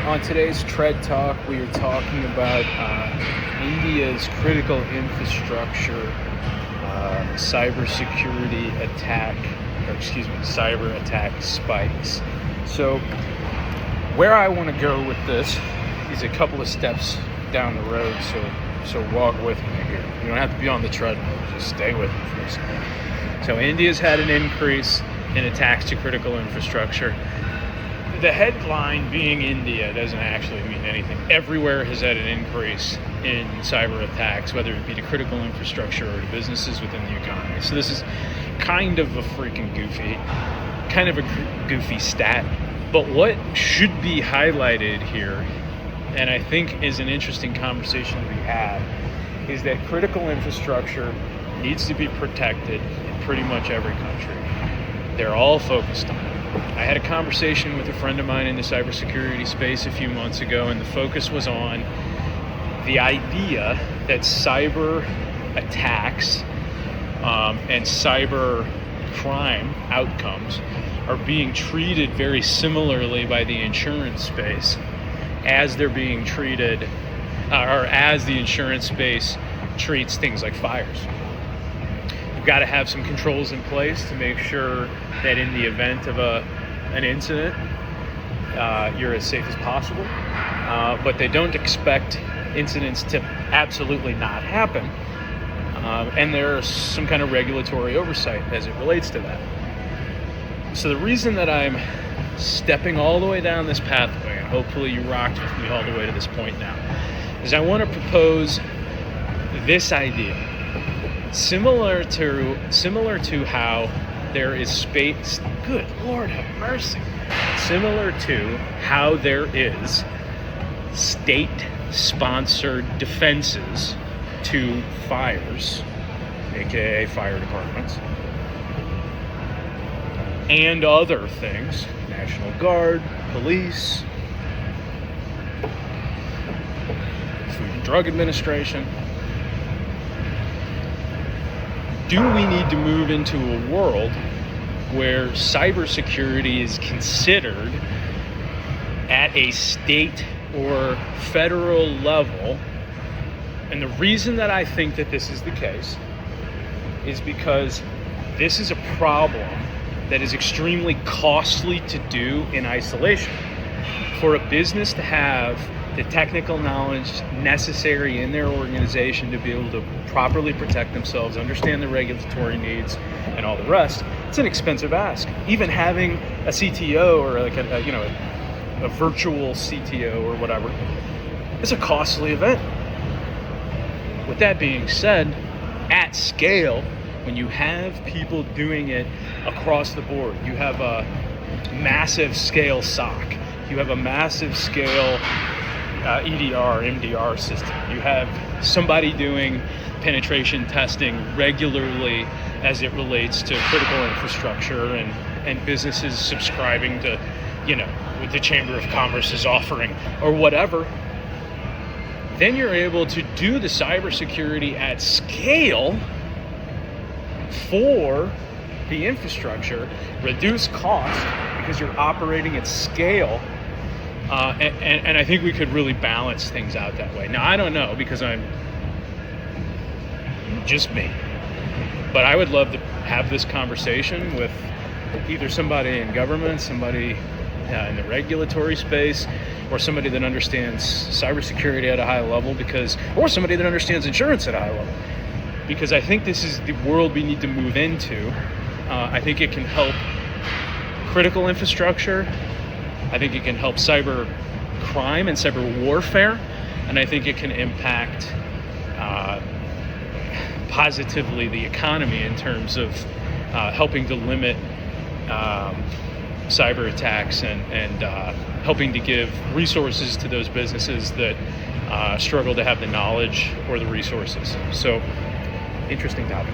On today's TRED Talk, we are talking about India's critical infrastructure cybersecurity attack, cyber attack spikes. So where I want to go with this is a couple of steps down the road, so walk with me here. You don't have to be on the treadmill, just stay with me for a second. So India's had an increase in attacks to critical infrastructure. The headline being India doesn't actually mean anything. Everywhere has had an increase in cyber attacks, whether it be to critical infrastructure or to businesses within the economy. So this is kind of a goofy stat. But what should be highlighted here, and I think is an interesting conversation to be had, is that critical infrastructure needs to be protected in pretty much every country. They're all focused on it. I had a conversation with a friend of mine in the cybersecurity space a few months ago, and the focus was on the idea that cyber attacks and cyber crime outcomes are being treated very similarly by the insurance space as they're being treated, or as the insurance space treats things like fires. You've got to have some controls in place to make sure that in the event of an incident, you're as safe as possible. But they don't expect incidents to absolutely not happen. And there's some kind of regulatory oversight as it relates to that. So the reason that I'm stepping all the way down this pathway, and hopefully you rocked with me all the way to this point now, is I want to propose this idea. Similar to how there is space, good Lord have mercy. Similar to how there is state-sponsored defenses to fires, aka fire departments, and other things, National Guard, police, Food and Drug Administration. Do we need to move into a world where cybersecurity is considered at a state or federal level? And the reason that I think that this is the case is because this is a problem that is extremely costly to do in isolation. For a business to have the technical knowledge necessary in their organization to be able to properly protect themselves, understand the regulatory needs, and all the rest, it's an expensive ask. Even having a CTO or like a virtual CTO or whatever is a costly event. With that being said, at scale, when you have people doing it across the board, you have a massive scale SOC, you have a massive scale EDR, MDR system. You have somebody doing penetration testing regularly as it relates to critical infrastructure and businesses subscribing to, what the Chamber of Commerce is offering or whatever. Then you're able to do the cybersecurity at scale for the infrastructure, reduce cost because you're operating at scale. And I think we could really balance things out that way. Now, I don't know, because I'm just me. But I would love to have this conversation with either somebody in government, somebody in the regulatory space, or somebody that understands cybersecurity at a high level, or somebody that understands insurance at a high level. Because I think this is the world we need to move into. I think it can help critical infrastructure. I think it can help cyber crime and cyber warfare, and I think it can impact positively the economy in terms of helping to limit cyber attacks and helping to give resources to those businesses that struggle to have the knowledge or the resources. So, interesting topic.